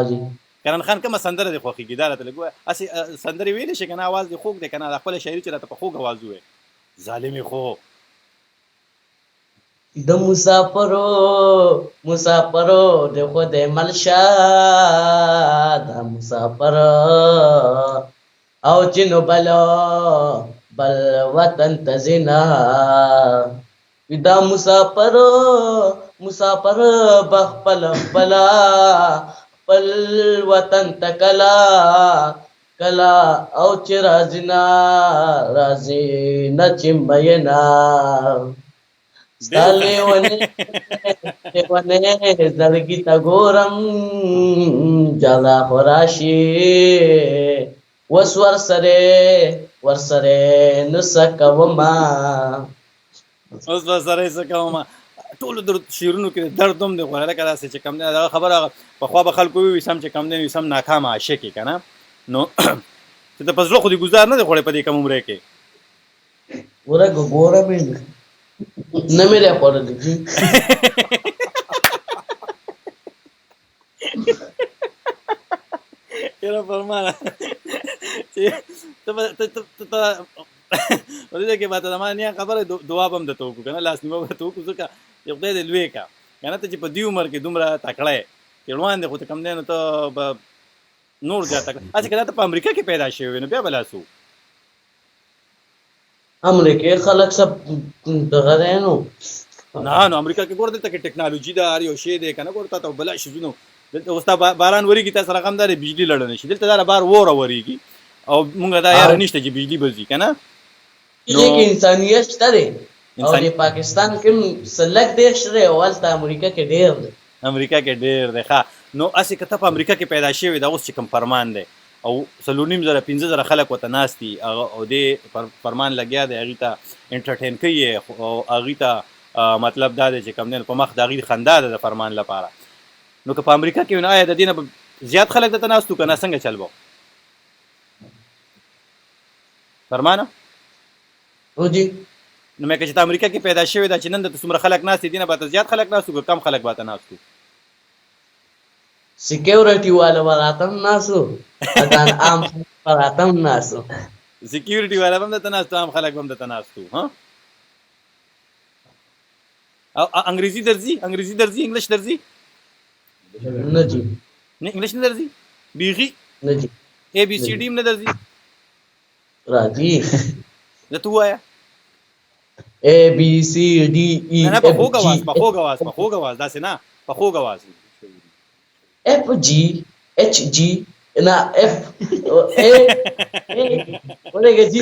جی کرن خان کومه سندره دې خوښېږي دا راته لږ ووایه هسې سندرې ویلی شي که نه اواز دې خوږ دی که نه د خپله شاعري چې راته په خوږ اواز ووایې ظالمې خو د مسافرو د خود ملشا د مسافر او چنو بل وطن تزنا دا مسافر بخپل خپل وطن تکلا کلا او چې راځي نه چې مینا ستا لیونې زړګي ته ګورم جلا خو راشي اوس ورسره نه څه کومه اوس ورسره یې څه کومه ټولو شعرونو کې درد هم دی خو لکه داسې چې کوم دی دغه خبره پخوا به خلکو وي سم چې کوم دی سم ناکامه عاشق یې که نه نو چې ته په زړه خو دې ګزار نه دی خوړی په دې کم عمره کې ګوره مې نه مې دی خوړلی یاره فرمانه چې ورته کې باته ما نه خبره دعا بم د توکو کنه لاس نیمه ته توکو ځکه یو خدای دې لوی کا کنه ته چې په دې عمر کې دومره تکړه یې روان دي خو ته کم دی نو ته نور زیات تکړه اځ کله ته په امریکا کې پیدا شوی نو بیا بلاسو امریکا خلک سب دغه دی نو نو امریکا کې ګور دلته کې ټکنالوژي دا هر یو شی دی کنه ګور ته بلا شي نو دلته اوستا باران وریږي تاسو رقم دار بجلی لړنه شي دلته دا بار وره وریږي او مونږ دا یار نشته چې بجلی بزي کنه نو کې انسانيت شته دی او د پاکستان کې سلک دی شته او ولته امریکا کې ډیر دی امریکا کې ډیر دی ښا نو اسی کته په امریکا کې پیدا شوی دا اوس چې کوم فرمان دی او 3.5 خلک وته ناشتي او د فرمان لګیا دی هغه ته انټرټین کوي او هغه ته مطلب دا دی چې کوم نه په مخ د هغه خندا ده د فرمان لپاره نو که په امریکا کې نه آیا د دینه زیات خلک د تناستو کنه څنګه چلبو فرمان او جی نو مې چې امریکا کې پیدا شوی دا چې نن د څومره خلک ناس دي نه به زیات خلک ناسو که کم خلک به ناسو سکیورټي والا وراتم ناسو اذان عام وراتم ناسو سکیورټي والا هم د تناستو عام خلک هم د تناستو ها او انګریزي درځي انګلیش درځي نه جی نه انګلیش نه درځي بیغي نه جی اے بی سی ډی نه درځي راځي زه تو وایا A B C D E نه په خوګ आवाज دا څه نه په خوګ आवाज F G H G نه F A ولګه جی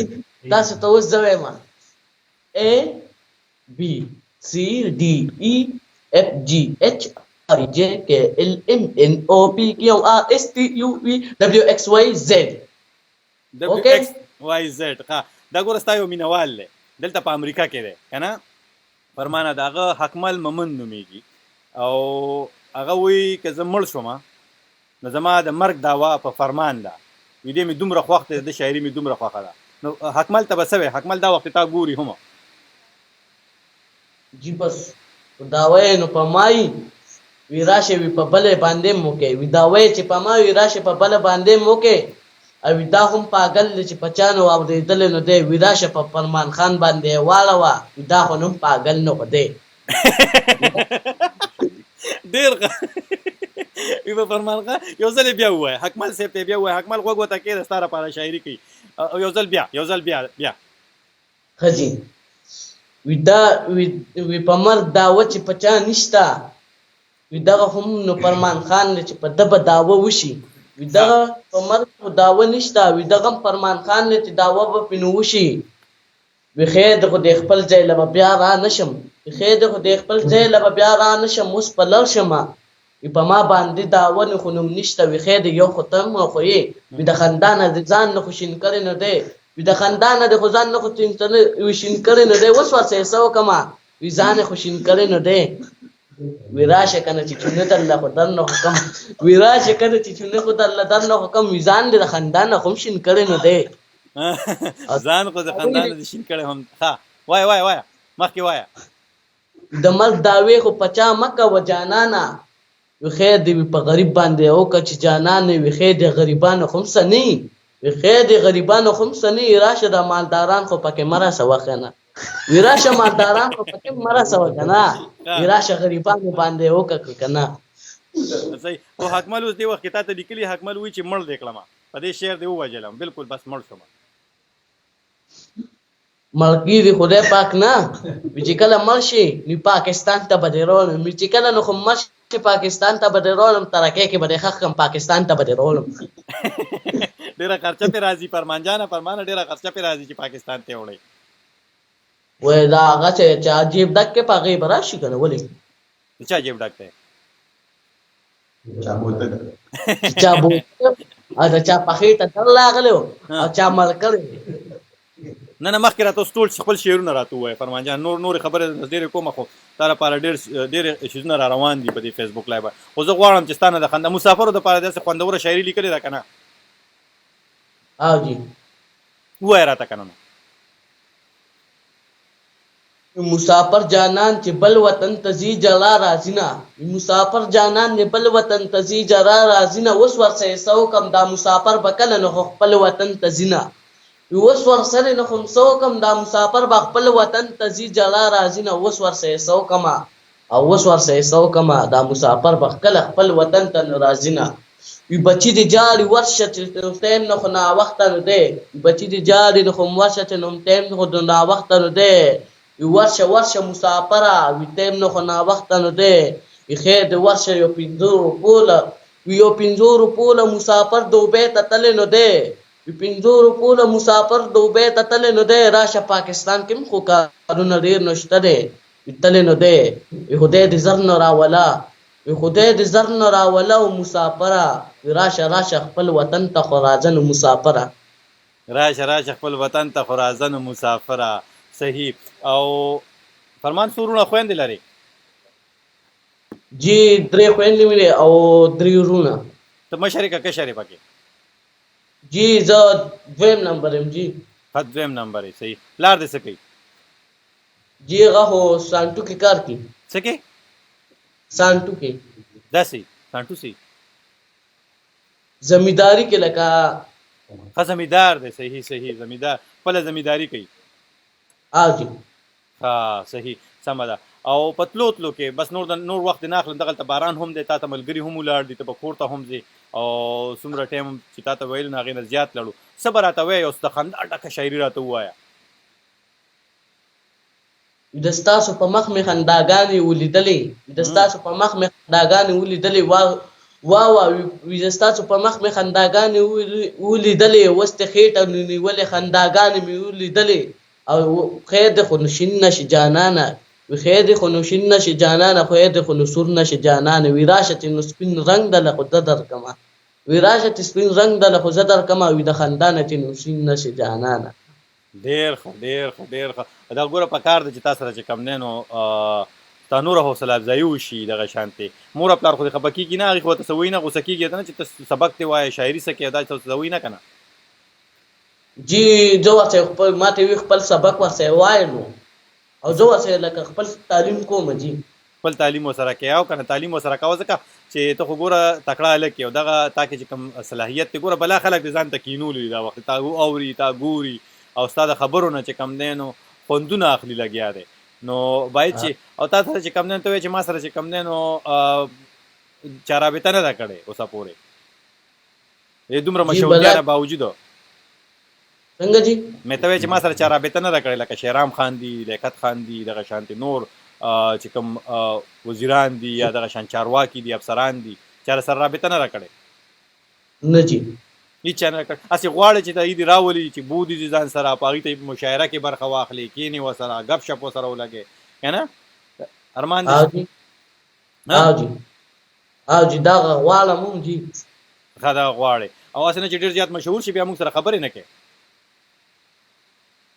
تاسو ته اوس ځوې ما A B C D E F G H I J K L M N O P Q R S T U V W X Y Z W X Y Z ها دا ګورستا یو مینوال له دلته په امریکا کې دی کنه فرمانه داغه حکمل ممن نومیږي او هغه وی که زه مړ شوم نو زما د مرګ داوا په فرمان ده وی دې می دومره خوښ ده د شاعري می دومره خوښه ده نو حکمل ته بسوي حکمل دا وخت تا ګوري هم جی بس داوی نو په مای وی راشه وی په بل باندې موکه وی داوی چې په مای وی راشه په بل باندې موکه او دا هم پاگل چې پچانو او دل نو دی وی راشه په فرمان خان باندې واله وا دا خو نو پاگل نو دی ډیر وی په فرمان خان یو ځل بیا وای حکمل سیب ته بیا وای حکمل غوږ وته کې ستاره لپاره شاعري کوي او یو ځل بیا خجی وی دا وی په مر دا و چې پچا نشتا وی دا هم نو فرمان خان چې په دبه داوه وشي وی دا په مر داوه نشتا وی دا فرمان خان چې داوه په پینو وشي وی خیر خو د خپل ځای له بیا را نشم خیر خو د خپل ځای له بیا را نشم اوس په لړ شمه وی په ما باندې داوه نه خو نوم نشته وی خیر یو ختم خو یې وی د خندانه ځان نه خوشین کړي نه دی وی د خندانه د خزان نه خو تینتل وی شین کړي نه دی وس ورسې سو کما وی ځان خوشین کړي نه دی وی راشه کنه چې چونه د الله خو درنه حکم وی راشه کنه چې چونه خو د الله درنه حکم وی ځان د خندانه خو شین کړي نه دی ځان خو د خندانه شین کړي هم ها وای مخکې وای د مل داوی خو پچا مکه و جانانا وی خیر دی په غریب باندې او کچ جانان وی خیر د غریبانو خمسنی وی خیر د غریبانو خمسنی راشه د مالداران خو پکې مرا سوا کنه وی راشه مالداران خو پکې مرا سوا کنه وی راشه غریبانو باندې او کنه صحیح او حکمل اوس دی وخت ته لیکلی حکمل وی چې مړ لیکلم په دې شعر دی وجلم بالکل بس مړ شوم ملکی دی خدای پاک نه چې کله مرشي نو پاکستان ته بدرول چې کله نو خو مرشي پاکستان ته بدرولم ترکه کې بده خخم پاکستان ته بدرولم ډیره خرچه په راځي فرمان ډیره خرچه په راځي چې پاکستان ته وړي وای دا هغه چې عجیب دک کې پاګې براشي کنه ولې چې عجیب دک ته چا بو دا چا پخې ته تل لاغلو او چا مل کړي نه مخکې راته ټول خپل شعرونه راته وای فرمان جان نور خبره ډېر کومه خو تر لپاره ډېر شیزونه را روان دي په دې فیسبوک لایو خو زه غواړم چې ستانه د خندا مسافرو د لپاره داسې خوندوره شاعري لیکلې ده کنه او جی وای راته کنه مسافر جانان چې بل وطن تزي جلا رازینا مسافر جانان نه بل وطن تزي جلا رازینا اوس ورسې سو کم دا مسافر بکل نه خپل وطن تزینا اوس ورسره نه کوم څه وکم دا مسافر به خپل وطن ته ځي جلا راځي نه اوس ورسره څه وکمه او اوس ورسره څه وکمه دا مسافر به خپل وطن ته نه راځي نه وي بچي دې جاړي ورشه چې ټایم نه خو ناوخته نه دی بچي دې جاړي نه خو ورشه چې ټایم خو ناوخته نه دی ورشه مسافره وي ټایم نه خو ناوخته نه دی خیر دې ورشه یو 50 روپوله یو 50 روپوله مسافر دوبۍ ته تللی نو دی 50 روپوله مسافر دوبۍ ته تللی نو دی راشه پاکستان کې خو کارونه ډېر نشته دی تللی نو دی خدای دې زر نه راوله خدای دې زر نه راوله او مسافره راشه خپل وطن ته خو راځه نو مسافره راشه خپل وطن ته خو راځه نو مسافره صحیح او فرمان سورونه خویندې لري جی 3 خویندې مې او 3 ورونه ته مشرې که کشرې پکې جی زه 2 نمبر یم جی ښه 2 نمبر یې صحیح پلار دې څه کوي جی هغه خو سانټو کې کار کوي څه کوي سانټو کې داسې سانټو سي زمینداری کې لکه ښه زمیندار دی صحیح زمیندار خپله زمینداري کوي جی ها صحیح سمه ده او په تلو کې بس نور وخت نه اخلم دغلته باران هم دی تا ته ملګري هم ولاړ دي ته به کور ته هم ځې او څومره ټایم چې تا ته ویل نو هغې نه زیات لړو څه به راته وایې اوس د خندا ډکه شاعري راته ووایه د ستاسو په مخ مې خنداګانې ولیدلې د ستاسو په مخ مې خنداګانې ولیدلې وي د ستاسو په مخ مې خنداګانې ولیدلې اوس ته خېټه نیولې خنداګانې مې ولیدلې او خیر دې خو نشین نشي جانانه وي خیر دې خو نشین نشي جانانه خیر دې خو نسور نشي جانانه وي راشه چې نو سپین رنګ دله خو زه درکمه وي راشه چې سپین رنګ دله خو زه درکمه وي د خندا نه چې نشین نشي جانانه ډېر ښه دا ګوره په کار ده چې تا سره چې کوم دی نو تا نوره حوصله افزایي وشي دغه شانتې مور پلار خو دې خفه کېږي نه هغې خو ورته څه وایي نه غوسه کېږي ته نه چې ته سبق دې وایې شاعري څه کوې دا څه وایي نه که نه جی زه ورته ما ته وي خپل سبق ورسره وایم او زه ورسره لکه خپل تعلیم کوم جی خپل تعلیم ورسره کوې او که نه تعلیم ورسره کوه ځکه چې ته خو ګوره تکړه هلک یې او دغه تا کې چې کوم صلاحیت دی ګوره بلا خلک دې ځان ته کینولي دا وخت تا اوري تا ګوري او ستا د خبرو نه چې کم دی نو خوندونه اخلي لګیا دی نو باید چې او تا سره چې کم دی ته وایې چې ما سره چې کم دی نو چا رابطه نه ده کړې اوسه پورې دومره مشهورتیا نه باوجود څنګه جی مې ته وایې چې ما سره چا رابطه نه ده کړې لکه شهرام خان دي لیاقت خان دي دغه شانتې نور چې کوم وزیران دي یا دغه شان چارواکي دي افسران دي چا سره رابطه نه ده کړې نه جی هیڅ چا نه کړ هسې غواړي چې ته دې راولي چې بودي دې ځان سره په هغې ته مشاعره کې برخه واخلي کښېنې ورسره ګپ شپ ورسره ولګې که نه ارمان جی دا غواړم هم جی ښه دغه غواړې او هسې نه چې ډېر زیات مشهور شي بیا موږ سره خبرې نه کوې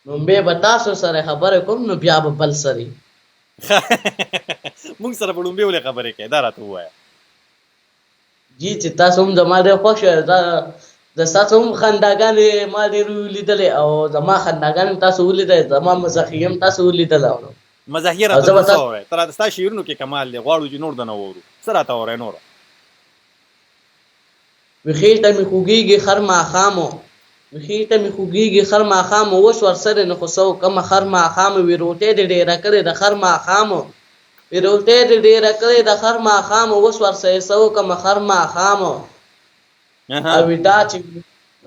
نو بیا به تاسو سره خبرې کوم نو بیا به بل سره موږ سره به لومبې ولې خبرې کوې دا راته ووایه جی چې تاسو هم زما ډېر خوښ د ستاسو هم خنداګانې ما ډېر ولیدلې او زما خنداګانې تاسو ولیدلې زما مزاحیه هم تاسو ولیدله مزاحیه راته څه ووایه ته راته ستا شعرونو کې کمال دی غواړو چې نور دنه واورو څه راته ووایه نوره وخېټه مې خوږېږي خر ماښامو وخېټه مې خوږېږي خر ماښامو اوس ورسره نه خو څه وکمه خر ماښامو وي روټۍ دې ډېره کړې د خر ماښامو روټۍ دې ډېره کړې د خر ماښامو اوس ورسره څه وکمه خر ماښامو او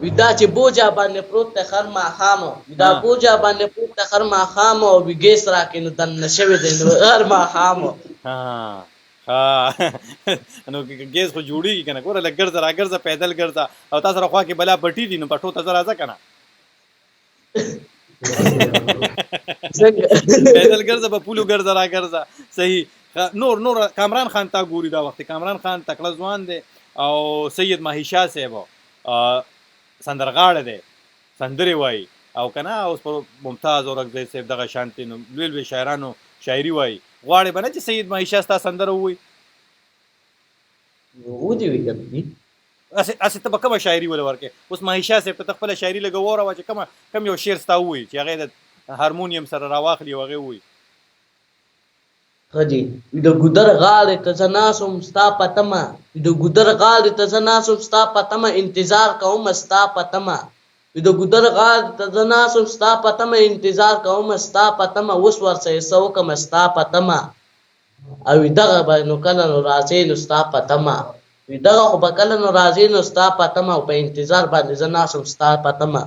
ودا چې بوجا باندې پروت دی خر ماښامو دا بوجا باندې پروت دی خر ماښامو او وي ګیس راکړې نو دننه شوی دی نو خر ماښامو نو ګیس خو جوړېږي که نه ګوره لږ ګرځه راګرځه پیدل ګرځه او تا سره خوا کې بلا پټي دي نو پټو ته زه راځه که نه پیدل ګرځه په پولو ګرځه راګرځه صحیح نور کامران خان تا ګوري دا وخت کامران خان تکړه ځوان دی او سید ماهی شاه صاحب سندرغاړی دی سندرې وایي او که نه اوس پر ممتاز اورکزی صاحب دغه شانتې نو لوی لوی شاعرانو شاعري وایي غواړې به نه چې سید ماهی شاه ستا سندره ووایي ودې وي که نه هسې ته به کومه شاعري ولې ورکړې اوس ماهی شاه صاحب ته خپله شاعري لږه واوروه چې کوم یو شعر ستا ووایي چې هغې د هارمونیم سره راواخلي او هغې ووایي ښه دي د ګودر غاړې ته زه ناسم ستا په تمه د ګودر غاړې ته زه ناسم ستا په تمه انتظار کومه ستا په تمه د ګودر غار ته زه ناست وم ستا په تمه انتظار کوم ستا په تمه اوس ورسره څه وکړم ستا په تمه او دغه به نو کله نو راځې نو ستا په تمه دغه خو به کله نو راځې نو ستا په تمه او په انتظار باندې زه ناست وم ستا په تمه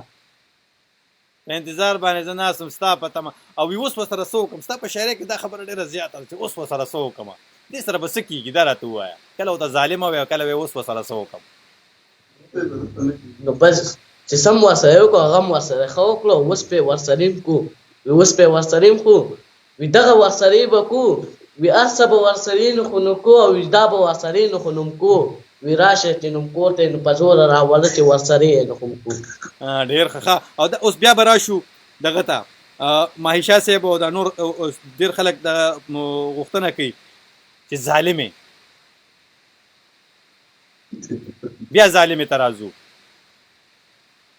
په انتظار باندې زه ناست وم ستا په تمه او اوس ورسره څه وکړم ستا په شاعرۍ کې دا خبره ډېره زیاته ده چې اوس ورسره څه وکړم دې سره به څه کېږي دا راته ووایه کله ورته ظالمه وې او کله وې اوس ورسره څه وکړم نو بس چې سم ورسره وکړو هغه م ورسره ښه وکړو اوس پرې ورسره م کړو اوس پرې ورسره م کړو وي دغه ورسرې به کړو وي هر څه به ورسرې نو خو نو کړو او دا به ورسرې نو خو نوم کړو وي راشه چې نوم کور ته نو په زوره راوله چې ورسرې نو خو م کړو ډېر ښه او اوس بیا به راشو دغه ته ماهیشا صاحب او دا نور ډېر خلک د غوښتنه کوي چې ظالمې بیا ظالمې ته راځو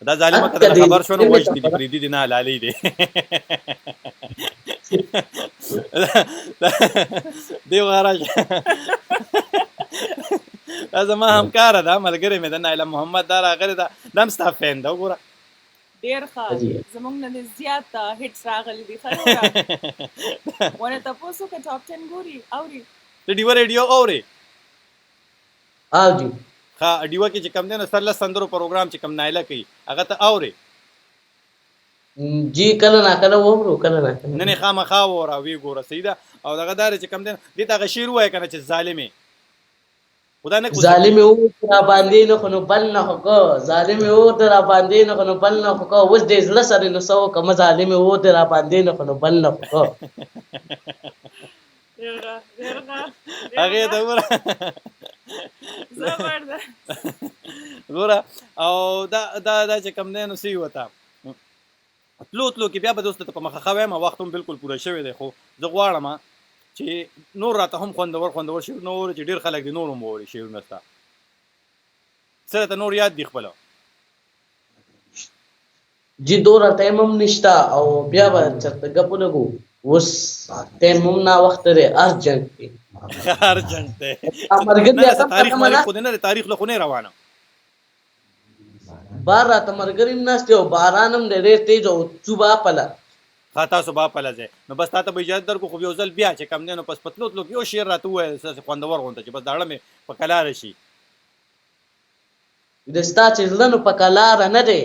دا ظالمه که درنه خبر شو نو وجدي دي پرېږدي دي نه حلالۍ دی دی وغراشه دا زما همکاره ده ملګرې مې ده نایله محمد دا راغلې ده دا هم ستا فین ده وګوره ډېر ښه زموږ نه دې زیات هټس راغلي دي ښه ونه تپوس وکړه ټاپ 10 ګوري اوري ته ډیوه ریډیو اورې اوري ښه ډیوه کې چې کوم دی نو سرلس سندرو پروګرام چې کوم نایله کوي هغه ته اورې جی کله نا کله واورو کله نا کله نه نه خامخا واوره ویې ګوره صحیح ده او دغه دا دی چې کوم دی دې ته هغه شعر ووایه که نه چې ظالمې خدا نه ظالمې اوس را باندې نه خو نو بل نه خو که ظالمې اوس را باندې نه خو نو بل نه خو که اوس دې زړه سره نو څه وکړمه ظالمې اوس را باندې نه خو نو بل نه خو که هغې ته ګوره ګوره او دا چې کوم دی نو څه یې وته تلو کې بیا به دوست ته په مخه ښه وایم وخت هم بالکل پوره شوی دی خو زه غواړم چې نور راته هم خوندور شعرونه واوري چې ډېر خلک دي نور هم واوري شعرونه ستا څه راته نور یاد دي خپله جی دوره ټایم هم نشته او بیا به چېرته ګپ ولګو اوس ټایم هم ناوخته دی ارجنټ دی ارجنټ دی تاریخ خو دې نه دی تاریخ له خو نه روانه بار راته ملګري هم ناست او باران هم دی ډېر تیز او څوبه پله ښه تاسو به پله ځئ نو بس تا ته به اجازه درکړو خو یو ځل بیا چې کوم دی نو پس په تلو کې یو شعر راته ووایه داسې خوندور غونته چې بس داړه مې په کلاره شي د ستا چې زړه نو په کلاره نه دی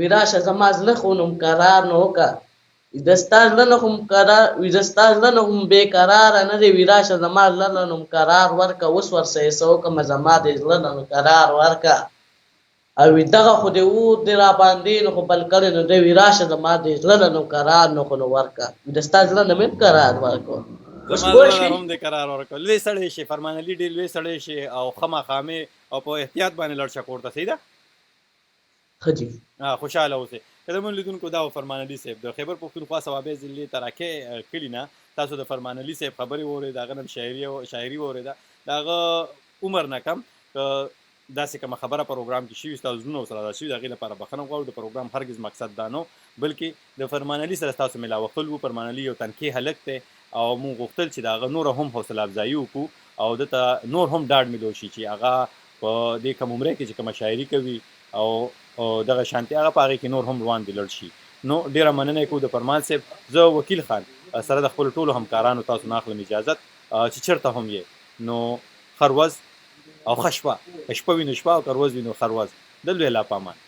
وي راشه زما زړه خو نوم قرار نو وکړه د ستا زړه نه هم بېقراره نه دی وي راشه زما زړه نه نوم قرار ورکړه اوس ورسره څه وکړمه زما د زړه نه نو قرار ورکړه او دغه خو دې و دې را باندې نو خو بل کړی نو دی وي راشه زما د زړه نه نو قرار نو خو نو ورکړه د ستا زړه نه مې قرار ورکړو زما زړه هم دې قرار ورکړو لوی سړی شي فرمان علي ډېر لوی سړی شي او ښه مقامې او په احتیاط باندې لړ شه کور ته صحیح ده ښه جي خوشحاله اوسئ که زموږ لیدونکو دا و فرمان علي صاحب د خیبر پښتونخوا صوابۍ ضلعې تراکۍ کلي نه تاسو د فرمان علي صاحب خبرې واورئ د هغه نه شاعري واورېده د هغه عمر نه کم داسې کومه خبره پروګرام کې شوي ستاسو زړونه ورسره را شوي د هغې لپاره بخښنه غواړو د پروګرام هرګز مقصد دا نه بلکې د فرمان علي سره ستاسو ملاوتل و فرمان علي یو تنکي هلک دی او موږ غوښتل چې د هغه نوره هم حوصله افزایي وکړو او دته نور هم ډاډ میلو شي چې هغه په دې کم عمرۍ کې چې کومه شاعري کوي او دغه شانتي هغه په هغې کې نور هم روان دي لړ شي نو ډېره مننه یې کوو د فرمان صاحب زه وکیل خان سره د خپلو ټولو همکارانو تاسو نه اخلم اجازت چې چېرته هم یې نو ښه ورځ او ښه شپه که شپه وي نو شپه او که ورځ وي نو ښه ورځ د لوی الله په امان